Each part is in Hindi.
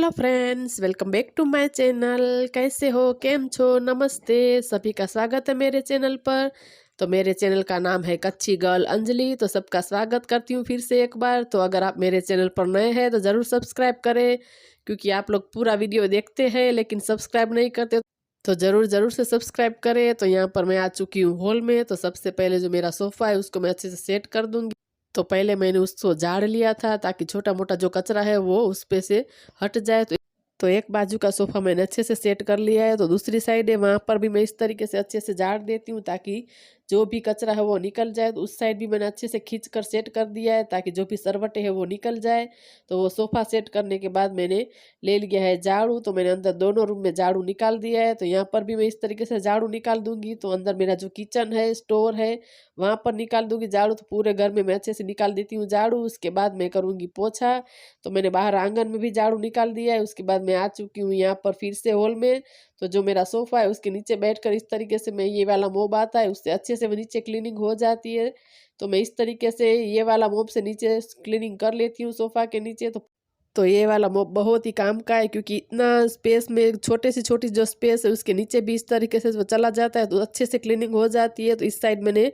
Hello friends, welcome back to my channel. कैसे हो, केम छो, नमस्ते। सभी का स्वागत है मेरे चैनल पर। तो मेरे चैनल का नाम है कच्ची गर्ल अंजलि। तो सबका स्वागत करती हूँ फिर से एक बार। तो अगर आप मेरे चैनल पर नए हैं तो ज़रूर सब्सक्राइब करें, क्योंकि आप लोग पूरा वीडियो देखते हैं लेकिन सब्सक्राइब नहीं करते। तो ज़रूर ज़रूर से सब्सक्राइब करें। तो यहाँ पर मैं आ चुकी हूँ हॉल में। तो सबसे पहले जो मेरा सोफ़ा है उसको मैं अच्छे से सेट कर दूँगी। तो पहले मैंने उसको झाड़ लिया था ताकि छोटा मोटा जो कचरा है वो उस पे से हट जाए। तो एक बाजू का सोफ़ा मैंने अच्छे से सेट कर लिया है। तो दूसरी साइड है, वहाँ पर भी मैं इस तरीके से अच्छे से झाड़ देती हूँ ताकि जो भी कचरा है वो निकल जाए। तो उस साइड भी मैंने अच्छे से खींच कर सेट कर दिया है ताकि जो भी सरवटे है वो निकल जाए। तो वो सोफ़ा सेट करने के बाद मैंने ले लिया है झाड़ू। तो मैंने अंदर दोनों रूम में झाड़ू निकाल दिया है। तो यहाँ पर भी मैं इस तरीके से झाड़ू निकाल दूंगी। तो अंदर मेरा जो किचन है, स्टोर है, वहाँ पर निकाल दूंगी झाड़ू। तो पूरे घर में मैं अच्छे से निकाल देती हूँ झाड़ू। उसके बाद मैं करूँगी पोछा। तो मैंने बाहर आंगन में भी झाड़ू निकाल दिया है। उसके बाद मैं आ चुकी हूँ यहाँ पर फिर से हॉल में। तो जो मेरा सोफ़ा है उसके नीचे बैठकर इस तरीके से मैं, ये वाला मोब आता है उससे अच्छे से नीचे क्लीनिंग हो जाती है। तो मैं इस तरीके से ये वाला मोब से नीचे क्लीनिंग कर लेती हूँ सोफ़ा के नीचे। तो ये वाला मोब बहुत ही काम का है, क्योंकि इतना स्पेस में छोटे से छोटी जो स्पेस है उसके नीचे भी इस तरीके से वो चला जाता है तो अच्छे से क्लीनिंग हो जाती है। तो इस साइड मैंने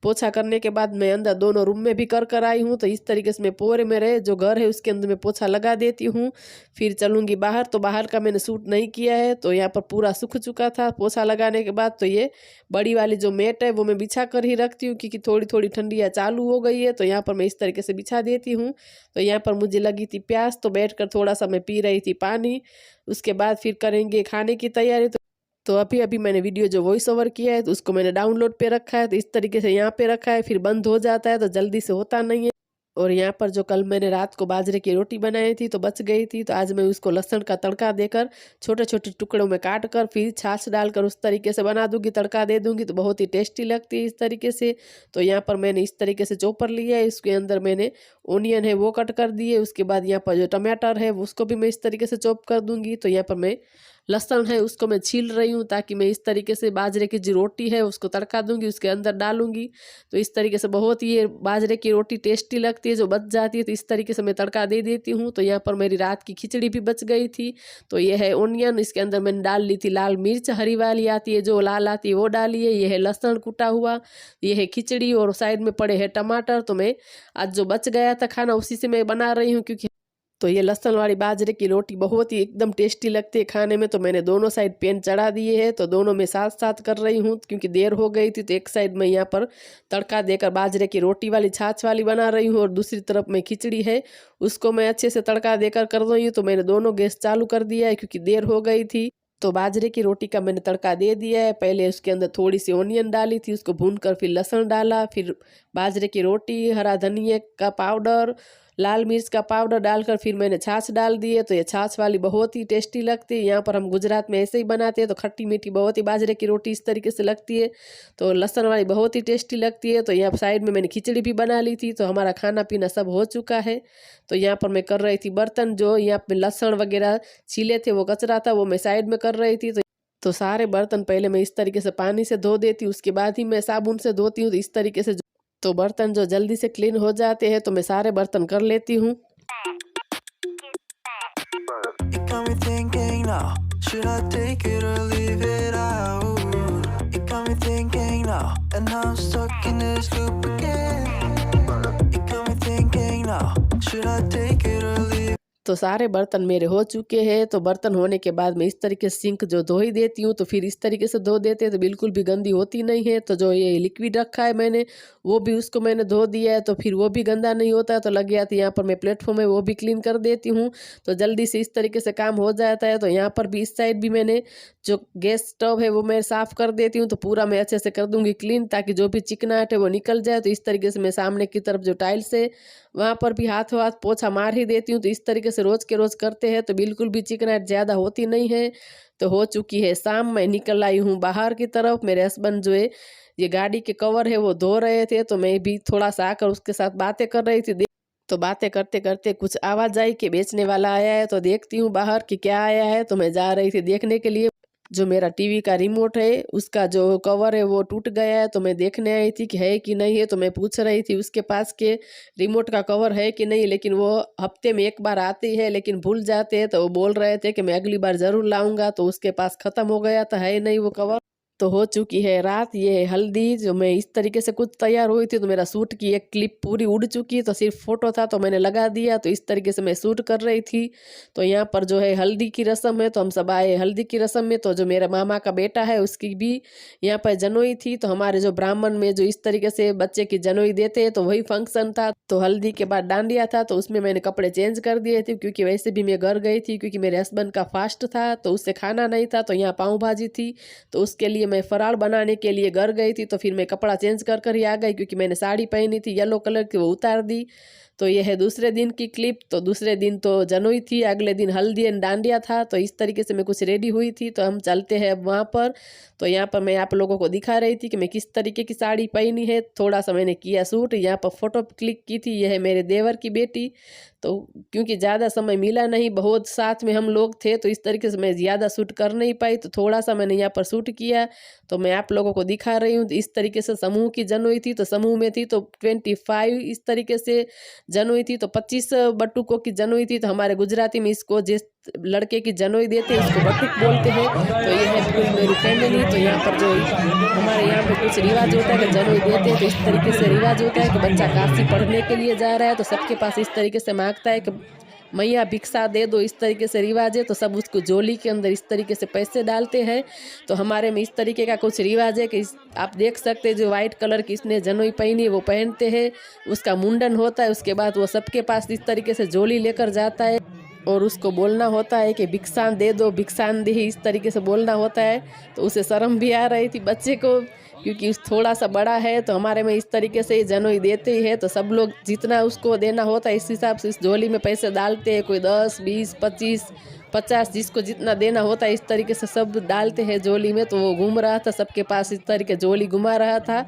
पोछा करने के बाद मैं अंदर दोनों रूम में भी कर आई हूँ। तो इस तरीके से मैं पूरे मेरे जो घर है उसके अंदर मैं पोछा लगा देती हूँ। फिर चलूँगी बाहर। तो बाहर का मैंने शूट नहीं किया है। तो यहाँ पर पूरा सूख चुका था पोछा लगाने के बाद। तो ये बड़ी वाली जो मैट है वो मैं बिछा कर ही रखती हूँ, क्योंकि थोड़ी थोड़ी ठंडियाँ चालू हो गई है। तो यहाँ पर मैं इस तरीके से बिछा देती हूँ। तो यहाँ पर मुझे लगी थी प्यास, तो बैठकर थोड़ा सा मैं पी रही थी पानी। उसके बाद फिर करेंगे खाने की तैयारी। तो अभी अभी मैंने वीडियो जो वॉइस ओवर किया है तो उसको मैंने डाउनलोड पे रखा है। तो इस तरीके से यहाँ पे रखा है, फिर बंद हो जाता है तो जल्दी से होता नहीं है। और यहाँ पर जो कल मैंने रात को बाजरे की रोटी बनाई थी तो बच गई थी, तो आज मैं उसको लहसुन का तड़का देकर छोटे छोटे टुकड़ों में काट कर फिर छाछ डालकर उस तरीके से बना दूंगी, तड़का दे दूंगी। तो बहुत ही टेस्टी लगती है इस तरीके से। तो यहाँ पर मैंने इस तरीके से चॉपर लिया है, इसके अंदर मैंने ओनियन है वो कट कर दिए। उसके बाद यहाँ पर जो टमाटर है उसको भी मैं इस तरीके से चॉप कर दूंगी। तो यहाँ पर मैं लहसुन है उसको मैं छील रही हूँ ताकि मैं इस तरीके से बाजरे की जो रोटी है उसको तड़का दूंगी, उसके अंदर डालूंगी। तो इस तरीके से बहुत ही ये बाजरे की रोटी टेस्टी लगती है जो बच जाती है। तो इस तरीके से मैं तड़का दे देती हूँ। तो यहाँ पर मेरी रात की खिचड़ी भी बच गई थी। तो ये है ओनियन, इसके अंदर मैंने डाल ली थी लाल मिर्च, हरी वाली आती है जो लाल आती है वो डाली है। ये है लहसुन कुटा हुआ, ये है खिचड़ी, और साइड में पड़े हैं टमाटर। तो मैं आज जो बच गया था खाना उसी से मैं बना रही हूँ, क्योंकि तो ये लहसुन वाली बाजरे की रोटी बहुत ही एकदम टेस्टी लगती है खाने में। तो मैंने दोनों साइड पैन चढ़ा दिए हैं। तो दोनों में साथ साथ कर रही हूँ क्योंकि देर हो गई थी। तो एक साइड में यहाँ पर तड़का देकर बाजरे की रोटी वाली छाछ वाली बना रही हूँ, और दूसरी तरफ में खिचड़ी है उसको मैं अच्छे से तड़का देकर कर रही हूँ। तो मैंने दोनों गैस चालू कर दिया है क्योंकि देर हो गई थी। तो बाजरे की रोटी का मैंने तड़का दे दिया है। पहले उसके अंदर थोड़ी सी ओनियन डाली थी, उसको भून कर फिर लहसुन डाला, फिर बाजरे की रोटी, हरा धनिया का पाउडर, लाल मिर्च का पाउडर डालकर फिर मैंने छाछ डाल दी है। तो ये छाछ वाली बहुत ही टेस्टी लगती है। यहाँ पर हम गुजरात में ऐसे ही बनाते हैं। तो खट्टी मीठी बहुत ही बाजरे की रोटी इस तरीके से लगती है। तो लहसुन वाली बहुत ही टेस्टी लगती है। तो यहाँ साइड में मैंने खिचड़ी भी बना ली थी। तो हमारा खाना पीना सब हो चुका है। तो यहाँ पर मैं कर रही थी बर्तन, जो यहाँ पे लहसुन वगैरह छीले थे वो कचरा था वो मैं साइड में कर रही थी। तो सारे बर्तन पहले मैं इस तरीके से पानी से धो देती हूँ, उसके बाद ही मैं साबुन से धोती हूँ। तो इस तरीके से तो बर्तन जो जल्दी से क्लीन हो जाते हैं। तो मैं सारे बर्तन कर लेती हूँ। It got me thinking now, should I take it or leave it out? It got me thinking now, and now I'm stuck in this loop again. It got me thinking now, should I take it or leave? तो सारे बर्तन मेरे हो चुके हैं। तो बर्तन होने के बाद मैं इस तरीके से सिंक जो धो ही देती हूँ। तो फिर इस तरीके से धो देते हैं तो बिल्कुल भी गंदी होती नहीं है। तो जो ये लिक्विड रखा है मैंने वो भी उसको मैंने धो दिया है, तो फिर वो भी गंदा नहीं होता है। तो लग गया था यहाँ पर मैं प्लेटफॉर्म है वो भी क्लीन कर देती हूँ, तो जल्दी से इस तरीके से काम हो जाता है। तो यहाँ पर भी इस साइड भी मैंने जो गैस स्टोव है वो मैं साफ़ कर देती हूँ। तो पूरा मैं अच्छे से कर दूँगी क्लीन ताकि जो भी चिकनाहट है वो निकल जाए। तो इस तरीके से मैं सामने की तरफ जो टाइल्स है वहाँ पर भी हाथों हाथ पोछा मार ही देती हूँ। तो इस तरीके से रोज़ के रोज़ करते हैं तो बिल्कुल भी चिकनाहट ज़्यादा होती नहीं है। तो हो चुकी है शाम, मैं निकल आई हूँ बाहर की तरफ। मेरे हस्बैंड जो है ये गाड़ी के कवर है वो धो रहे थे, तो मैं भी थोड़ा सा आकर उसके साथ बातें कर रही थी। तो बातें करते करते कुछ आवाज़ आई कि बेचने वाला आया है। तो देखती हूँ बाहर कि क्या आया है। तो मैं जा रही थी देखने के लिए। जो मेरा टीवी का रिमोट है उसका जो कवर है वो टूट गया है। तो मैं देखने आई थी कि है कि नहीं है, तो मैं पूछ रही थी उसके पास के रिमोट का कवर है कि नहीं, लेकिन वो हफ्ते में एक बार आती है लेकिन भूल जाते हैं। तो वो बोल रहे थे कि मैं अगली बार ज़रूर लाऊंगा, तो उसके पास ख़त्म हो गया था, है नहीं वो कवर। तो हो चुकी है रात, ये है हल्दी। जो मैं इस तरीके से कुछ तैयार हुई थी, तो मेरा सूट की एक क्लिप पूरी उड़ चुकी, तो सिर्फ फोटो था तो मैंने लगा दिया। तो इस तरीके से मैं शूट कर रही थी। तो यहाँ पर जो है हल्दी की रस्म है, तो हम सब आए हल्दी की रस्म में। तो जो मेरे मामा का बेटा है उसकी भी यहाँ पर जनोई थी। तो हमारे जो ब्राह्मण में जो इस तरीके से बच्चे की जनोई देते हैं, तो वही फंक्शन था। तो हल्दी के बाद डांडिया था, तो उसमें मैंने कपड़े चेंज कर दिए थे, क्योंकि वैसे भी मैं घर गई थी, क्योंकि मेरे हस्बैंड का फास्ट था तो उससे खाना नहीं था। तो यहाँ पाव भाजी थी, तो उसके लिए मैं फराळ बनाने के लिए घर गई थी। तो फिर मैं कपड़ा चेंज कर कर ही आ गई, क्योंकि मैंने साड़ी पहनी थी येलो कलर की, वो उतार दी। तो यह है दूसरे दिन की क्लिप। तो दूसरे दिन तो जनोई थी, अगले दिन हल्दी एंड डांडिया था। तो इस तरीके से मैं कुछ रेडी हुई थी। तो हम चलते हैं अब वहाँ पर। तो यहाँ पर मैं आप लोगों को दिखा रही थी कि मैं किस तरीके की साड़ी पहनी है। थोड़ा सा मैंने किया शूट, यहाँ पर फोटो क्लिक की थी। यह है मेरे देवर की बेटी। तो क्योंकि ज़्यादा समय मिला नहीं, बहुत साथ में हम लोग थे, तो इस तरीके से मैं ज़्यादा शूट कर नहीं पाई। तो थोड़ा सा मैंने यहाँ पर शूट किया, तो मैं आप लोगों को दिखा रही हूँ। इस तरीके से समूह की जनोई थी, तो समूह में थी तो 25 इस तरीके से जनोई थी। तो 25 बटुकों की जनोई थी। तो हमारे गुजराती में इसको जिस लड़के की जनोई देते हैं उसको बटुक बोलते हैं। तो ये है पूरी मेरी फैमिली। तो यहाँ पर जो हमारे यहाँ पे कुछ रिवाज होता है कि जनोई देते हैं, तो इस तरीके से रिवाज होता है कि बच्चा काशी पढ़ने के लिए जा रहा है, तो सबके पास इस तरीके से मांगता है कि मैया भिक्षा दे दो, इस तरीके से रिवाज है। तो सब उसको जोली के अंदर इस तरीके से पैसे डालते हैं। तो हमारे में इस तरीके का कुछ रिवाज है कि आप देख सकते हैं जो वाइट कलर की इसने जनोई पहनी वो पहनते हैं, उसका मुंडन होता है। उसके बाद वो सबके पास इस तरीके से जोली लेकर जाता है और उसको बोलना होता है कि भिक्षान दे दो, भिक्षान दे, इस तरीके से बोलना होता है। तो उसे शर्म भी आ रही थी बच्चे को, क्योंकि उस थोड़ा सा बड़ा है। तो हमारे में इस तरीके से जनोई देते ही है। तो सब लोग जितना उसको देना होता है इस हिसाब से इस झोली में पैसे डालते हैं। कोई 10, 20, 25, 50 जिसको जितना देना होता है इस तरीके से सब डालते हैं झोली में। तो वो घूम रहा था सबके पास, इस तरीके झोली घुमा रहा था।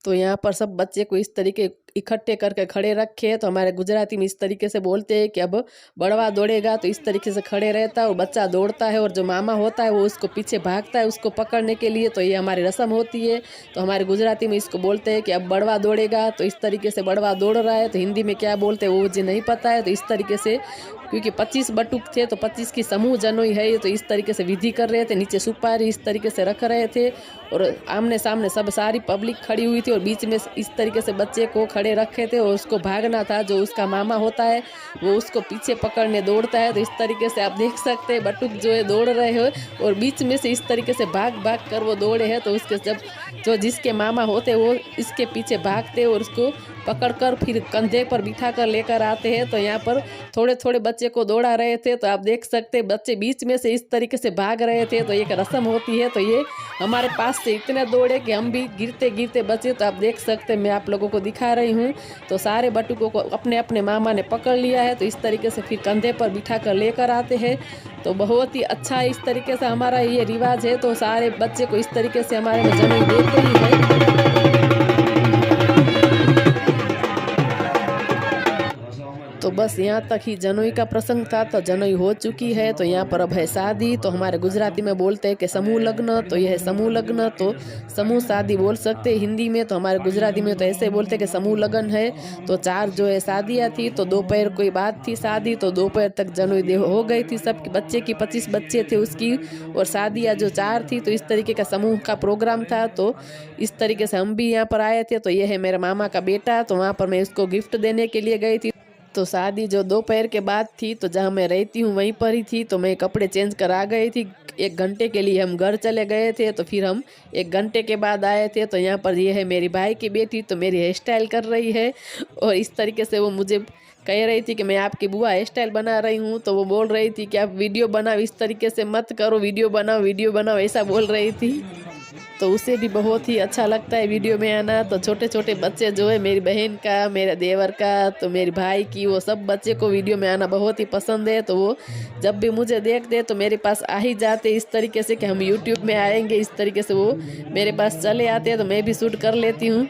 तो यहाँ पर सब बच्चे को इस तरीके इकट्ठे करके खड़े रखे। तो हमारे गुजराती में इस तरीके से बोलते हैं कि अब बड़वा दौड़ेगा, तो इस तरीके से खड़े रहता है और बच्चा दौड़ता है, और जो मामा होता है वो उसको पीछे भागता है उसको पकड़ने के लिए। तो ये हमारी रस्म होती है। तो हमारे गुजराती में इसको बोलते हैं कि अब बड़वा दौड़ेगा। तो इस तरीके से बड़वा दौड़ रहा है। तो हिंदी में क्या बोलते हैं वो मुझे नहीं पता है। तो इस तरीके से क्योंकि 25 बटुक थे तो 25 की समूह जनोई है, तो इस तरीके से विधि कर रहे थे। नीचे सुपारी इस तरीके से रख रहे थे और आमने सामने सब सारी पब्लिक खड़ी हुई थी और बीच में इस तरीके से बच्चे को खड़े रखे थे और उसको भागना था। जो उसका मामा होता है वो उसको पीछे पकड़ने दौड़ता है। तो इस तरीके से आप देख सकते हैं बटुक जो है दौड़ रहे हो और बीच में से इस तरीके से भाग भाग कर वो दौड़े हैं। तो उसके जब जो जिसके मामा होते हैं वो इसके पीछे भागते और उसको पकड़कर फिर कंधे पर बिठा कर लेकर आते हैं। तो यहाँ पर थोड़े थोड़े बच्चे को दौड़ा रहे थे। तो आप देख सकते हैं बच्चे बीच में से इस तरीके से भाग रहे थे। तो एक रस्म होती है। तो ये हमारे पास से इतने दौड़े कि हम भी गिरते गिरते बचे। तो आप देख सकते हैं मैं आप लोगों को दिखा रही हूँ। तो सारे बटुकों को अपने अपने मामा ने पकड़ लिया है। तो इस तरीके से फिर कंधे पर बिठा कर लेकर आते हैं। तो बहुत ही अच्छा इस तरीके से हमारा ये रिवाज है। तो सारे बच्चे को इस तरीके से हमारे में जन्म देते ही है। तो बस यहाँ तक ही जनोई का प्रसंग था। तो जनोई हो चुकी है। तो यहाँ पर अब है शादी। तो हमारे गुजराती में बोलते हैं कि समूह लग्न। तो यह है समूह लग्न। तो समूह शादी बोल सकते हैं हिंदी में। तो हमारे गुजराती में तो ऐसे बोलते हैं कि समूह लगन है। तो 4 जो है शादियाँ थी। तो दोपहर कोई बात थी शादी। तो दोपहर तक जनोई हो गई थी सबके बच्चे की। 25 बच्चे थे उसकी और शादियाँ जो 4 थी। तो इस तरीके का समूह का प्रोग्राम था। तो इस तरीके से हम भी यहाँ पर आए थे। तो यह है मेरे मामा का बेटा। तो वहाँ पर मैं उसको गिफ्ट देने के लिए गई थी। तो शादी जो दोपहर के बाद थी। तो जहाँ मैं रहती हूँ वहीं पर ही थी। तो मैं कपड़े चेंज करा गई थी। 1 घंटे के लिए हम घर चले गए थे। तो फिर हम 1 घंटे के बाद आए थे। तो यहाँ पर ये है मेरी भाई की बेटी। तो मेरी हेयर स्टाइल कर रही है और इस तरीके से वो मुझे कह रही थी कि मैं आपकी बुआ हेयर स्टाइल बना रही हूँ। तो वो बोल रही थी कि आप वीडियो बनाओ, इस तरीके से मत करो, वीडियो बनाओ ऐसा बोल रही थी। तो उसे भी बहुत ही अच्छा लगता है वीडियो में आना। तो छोटे छोटे बच्चे जो है, मेरी बहन का, मेरे देवर का, तो मेरे भाई की, वो सब बच्चे को वीडियो में आना बहुत ही पसंद है। तो वो जब भी मुझे देखते तो मेरे पास आ ही जाते इस तरीके से कि हम यूट्यूब में आएंगे, इस तरीके से वो मेरे पास चले आते हैं। तो मैं भी शूट कर लेती हूँ।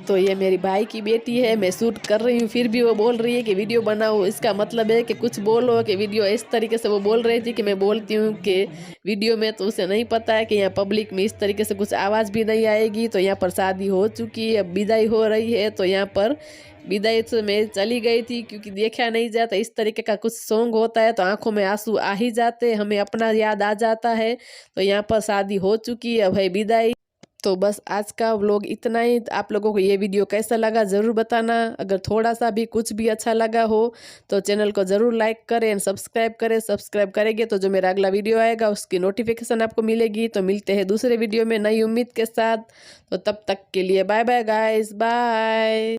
तो ये मेरी भाई की बेटी है, मैं शूट कर रही हूँ, फिर भी वो बोल रही है कि वीडियो बनाओ। इसका मतलब है कि कुछ बोलो कि वीडियो, इस तरीके से वो बोल रही थी कि मैं बोलती हूँ कि वीडियो में। तो उसे नहीं पता है कि यहाँ पब्लिक में इस तरीके से कुछ आवाज़ भी नहीं आएगी। तो यहाँ पर शादी हो चुकी है, अब विदाई हो रही है। तो यहाँ पर विदाई से मैं चली गई थी, क्योंकि देखा नहीं जाता, इस तरीके का कुछ सॉन्ग होता है तो आंखों में आंसू आ ही जाते, हमें अपना याद आ जाता है। तो यहाँ पर शादी हो चुकी है, अब है विदाई। तो बस आज का व्लॉग इतना ही। आप लोगों को ये वीडियो कैसा लगा ज़रूर बताना। अगर थोड़ा सा भी कुछ भी अच्छा लगा हो तो चैनल को ज़रूर लाइक करें एंड सब्सक्राइब करें। सब्सक्राइब करेंगे तो जो मेरा अगला वीडियो आएगा उसकी नोटिफिकेशन आपको मिलेगी। तो मिलते हैं दूसरे वीडियो में नई उम्मीद के साथ। तो तब तक के लिए बाय बाय गाइस, बाय।